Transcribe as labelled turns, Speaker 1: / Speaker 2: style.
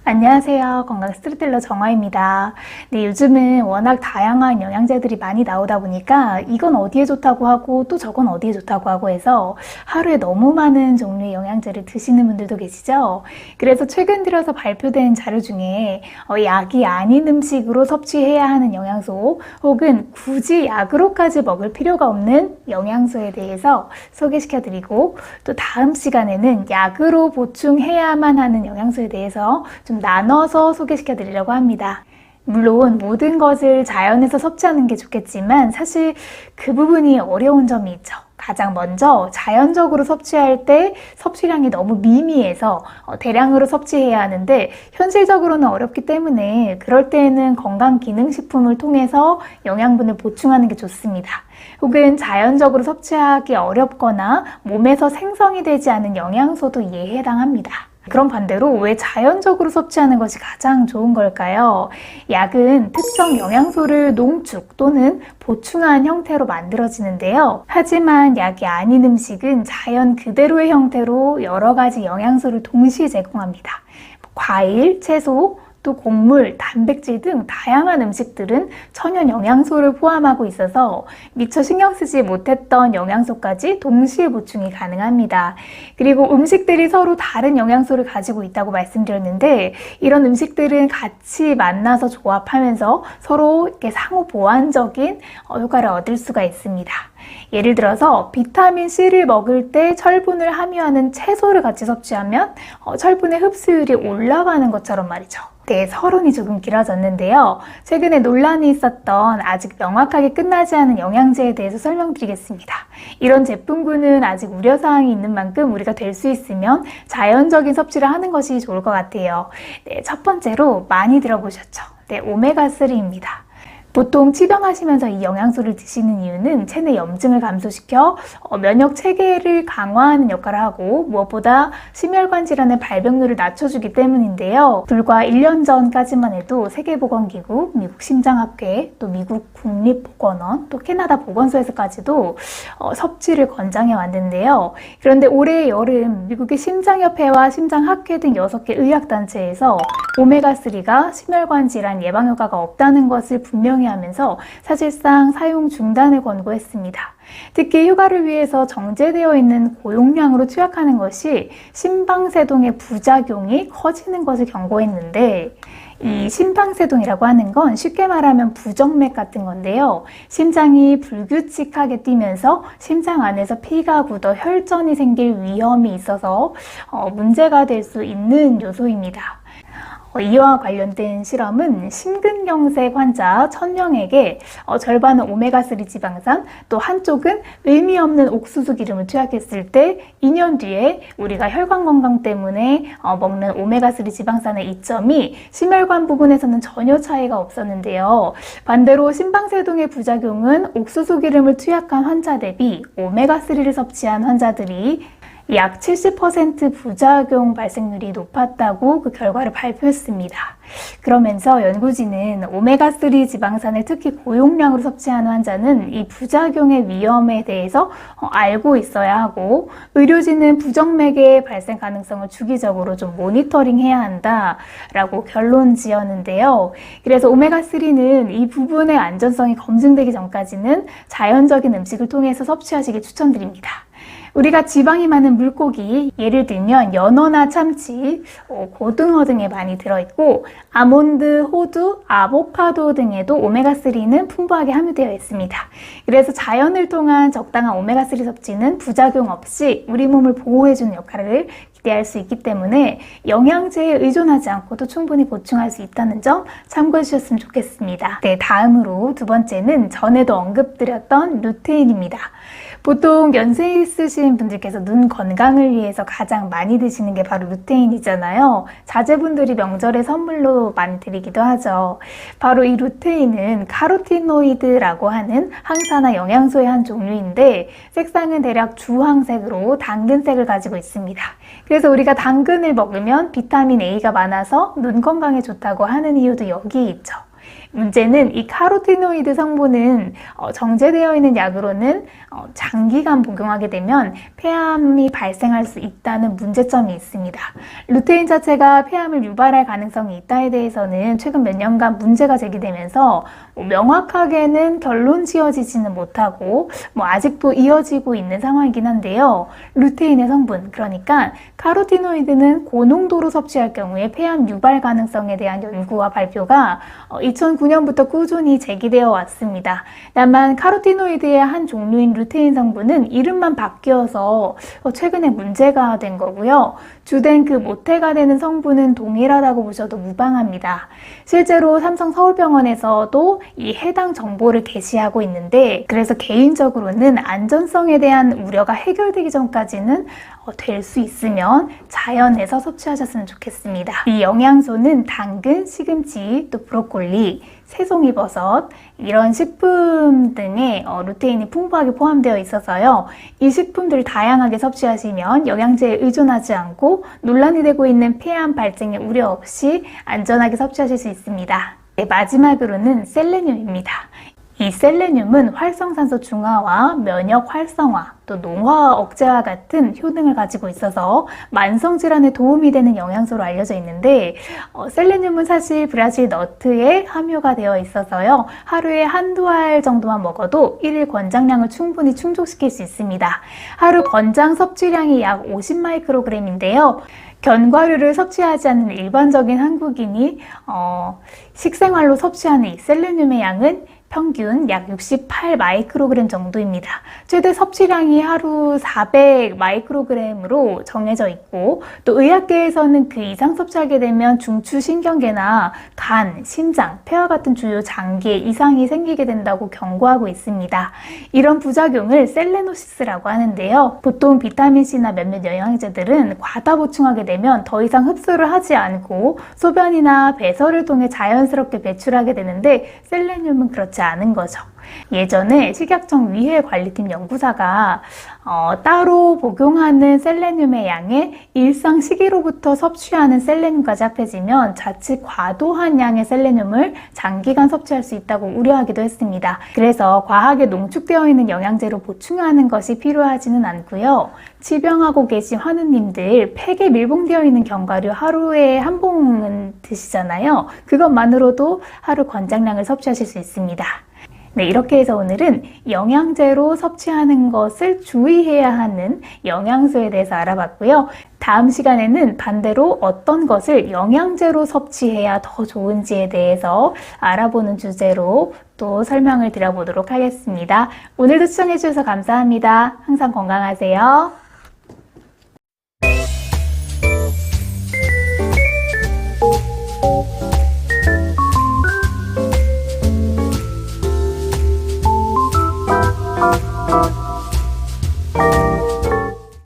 Speaker 1: 안녕하세요. 건강 스토리텔러 정화입니다. 네, 요즘은 워낙 다양한 영양제들이 많이 나오다 보니까 이건 어디에 좋다고 하고 또 저건 어디에 좋다고 하고 해서 하루에 너무 많은 종류의 영양제를 드시는 분들도 계시죠? 그래서 최근 들어서 발표된 자료 중에 약이 아닌 음식으로 섭취해야 하는 영양소 혹은 굳이 약으로까지 먹을 필요가 없는 영양소에 대해서 소개시켜드리고, 또 다음 시간에는 약으로 보충해야만 하는 영양소에 대해서 좀 나눠서 소개시켜 드리려고 합니다. 물론 모든 것을 자연에서 섭취하는 게 좋겠지만 사실 그 부분이 어려운 점이 있죠. 가장 먼저 자연적으로 섭취할 때 섭취량이 너무 미미해서 대량으로 섭취해야 하는데 현실적으로는 어렵기 때문에 그럴 때에는 건강기능식품을 통해서 영양분을 보충하는 게 좋습니다. 혹은 자연적으로 섭취하기 어렵거나 몸에서 생성이 되지 않은 영양소도 이에 해당합니다. 그럼 반대로 왜 자연적으로 섭취하는 것이 가장 좋은 걸까요? 약은 특정 영양소를 농축 또는 보충한 형태로 만들어지는데요. 하지만 약이 아닌 음식은 자연 그대로의 형태로 여러 가지 영양소를 동시에 제공합니다. 과일, 채소, 또 곡물, 단백질 등 다양한 음식들은 천연 영양소를 포함하고 있어서 미처 신경 쓰지 못했던 영양소까지 동시에 보충이 가능합니다. 그리고 음식들이 서로 다른 영양소를 가지고 있다고 말씀드렸는데 이런 음식들은 같이 만나서 조합하면서 서로 이렇게 상호 보완적인 효과를 얻을 수가 있습니다. 예를 들어서 비타민 C를 먹을 때 철분을 함유하는 채소를 같이 섭취하면 철분의 흡수율이 올라가는 것처럼 말이죠. 네, 서론이 조금 길어졌는데요. 최근에 논란이 있었던 아직 명확하게 끝나지 않은 영양제에 대해서 설명드리겠습니다. 이런 제품군은 아직 우려사항이 있는 만큼 우리가 될 수 있으면 자연적인 섭취를 하는 것이 좋을 것 같아요. 네, 첫 번째로 많이 들어보셨죠? 네, 오메가3입니다. 보통 치병하시면서 이 영양소를 드시는 이유는 체내 염증을 감소시켜 면역 체계를 강화하는 역할을 하고 무엇보다 심혈관 질환의 발병률을 낮춰주기 때문인데요. 불과 1년 전까지만 해도 세계보건기구, 미국 심장학회, 또 미국 국립보건원, 또 캐나다 보건소에서까지도 섭취를 권장해 왔는데요. 그런데 올해 여름 미국의 심장협회와 심장학회 등 6개 의학단체에서 오메가3가 심혈관 질환 예방 효과가 없다는 것을 분명히 하면서 사실상 사용 중단을 권고했습니다. 특히 휴가를 위해서 정제되어 있는 고용량으로 투약하는 것이 심방세동의 부작용이 커지는 것을 경고했는데, 이 심방세동이라고 하는 건 쉽게 말하면 부정맥 같은 건데요. 심장이 불규칙하게 뛰면서 심장 안에서 피가 굳어 혈전이 생길 위험이 있어서 문제가 될 수 있는 요소입니다. 이와 관련된 실험은 심근경색 환자 1000명에게 절반은 오메가3 지방산, 또 한쪽은 의미 없는 옥수수 기름을 투약했을 때 2년 뒤에 우리가 혈관 건강 때문에 먹는 오메가3 지방산의 이점이 심혈관 부분에서는 전혀 차이가 없었는데요. 반대로 심방세동의 부작용은 옥수수 기름을 투약한 환자 대비 오메가3를 섭취한 환자들이 약 70% 부작용 발생률이 높았다고 그 결과를 발표했습니다. 그러면서 연구진은 오메가3 지방산을 특히 고용량으로 섭취하는 환자는 이 부작용의 위험에 대해서 알고 있어야 하고, 의료진은 부정맥의 발생 가능성을 주기적으로 좀 모니터링해야 한다라고 결론 지었는데요. 그래서 오메가3는 이 부분의 안전성이 검증되기 전까지는 자연적인 음식을 통해서 섭취하시길 추천드립니다. 우리가 지방이 많은 물고기, 예를 들면 연어나 참치, 고등어 등에 많이 들어있고 아몬드, 호두, 아보카도 등에도 오메가3는 풍부하게 함유되어 있습니다. 그래서 자연을 통한 적당한 오메가3 섭취는 부작용 없이 우리 몸을 보호해주는 역할을 기대할 수 있기 때문에 영양제에 의존하지 않고도 충분히 보충할 수 있다는 점 참고해 주셨으면 좋겠습니다. 네, 다음으로 두 번째는 전에도 언급드렸던 루테인입니다. 보통 연세 있으신 분들께서 눈 건강을 위해서 가장 많이 드시는 게 바로 루테인이잖아요. 자제분들이 명절에 선물로 많이 드리기도 하죠. 바로 이 루테인은 카로티노이드라고 하는 항산화 영양소의 한 종류인데 색상은 대략 주황색으로 당근색을 가지고 있습니다. 그래서 우리가 당근을 먹으면 비타민 A가 많아서 눈 건강에 좋다고 하는 이유도 여기에 있죠. 문제는 이 카로티노이드 성분은 정제되어 있는 약으로는 장기간 복용하게 되면 폐암이 발생할 수 있다는 문제점이 있습니다. 루테인 자체가 폐암을 유발할 가능성이 있다에 대해서는 최근 몇 년간 문제가 제기되면서 명확하게는 결론 지어지지는 못하고 아직도 이어지고 있는 상황이긴 한데요. 루테인의 성분, 그러니까 카로티노이드는 고농도로 섭취할 경우에 폐암 유발 가능성에 대한 연구와 발표가 2009년부터 꾸준히 제기되어 왔습니다. 다만 카로티노이드의 한 종류인 루테인 성분은 이름만 바뀌어서 최근에 문제가 된 거고요. 주된 그 모태가 되는 성분은 동일하다고 보셔도 무방합니다. 실제로 삼성 서울병원에서도 이 해당 정보를 게시하고 있는데, 그래서 개인적으로는 안전성에 대한 우려가 해결되기 전까지는 될 수 있으면 자연에서 섭취하셨으면 좋겠습니다. 이 영양소는 당근, 시금치, 또 브로콜리, 새송이버섯 이런 식품 등에 루테인이 풍부하게 포함되어 있어서요. 이 식품들을 다양하게 섭취하시면 영양제에 의존하지 않고 논란이 되고 있는 폐암 발생의 우려 없이 안전하게 섭취하실 수 있습니다. 네, 마지막으로는 셀레늄입니다. 이 셀레늄은 활성산소 중화와 면역 활성화, 또 노화 억제와 같은 효능을 가지고 있어서 만성질환에 도움이 되는 영양소로 알려져 있는데, 셀레늄은 사실 브라질 너트에 함유가 되어 있어서요. 하루에 한두 알 정도만 먹어도 1일 권장량을 충분히 충족시킬 수 있습니다. 하루 권장 섭취량이 약 50마이크로그램인데요. 견과류를 섭취하지 않는 일반적인 한국인이 식생활로 섭취하는 이 셀레늄의 양은 평균 약 68 마이크로그램 정도입니다. 최대 섭취량이 하루 400 마이크로그램으로 정해져 있고, 또 의학계에서는 그 이상 섭취하게 되면 중추신경계나 간, 심장, 폐와 같은 주요 장기에 이상이 생기게 된다고 경고하고 있습니다. 이런 부작용을 셀레노시스라고 하는데요. 보통 비타민C나 몇몇 영양제들은 과다 보충하게 되면 더 이상 흡수를 하지 않고 소변이나 배설을 통해 자연스럽게 배출하게 되는데, 셀레늄은 그렇지 않은 거죠. 예전에 식약청 위해관리팀 연구사가 따로 복용하는 셀레늄의 양에 일상 식이로부터 섭취하는 셀레늄까지 합해지면 자칫 과도한 양의 셀레늄을 장기간 섭취할 수 있다고 우려하기도 했습니다. 그래서 과하게 농축되어 있는 영양제로 보충하는 것이 필요하지는 않고요. 치병하고 계신 환우님들, 팩에 밀봉되어 있는 견과류 하루에 한 봉은 드시잖아요. 그것만으로도 하루 권장량을 섭취하실 수 있습니다. 네, 이렇게 해서 오늘은 영양제로 섭취하는 것을 주의해야 하는 영양소에 대해서 알아봤고요. 다음 시간에는 반대로 어떤 것을 영양제로 섭취해야 더 좋은지에 대해서 알아보는 주제로 또 설명을 드려보도록 하겠습니다. 오늘도 시청해주셔서 감사합니다. 항상 건강하세요.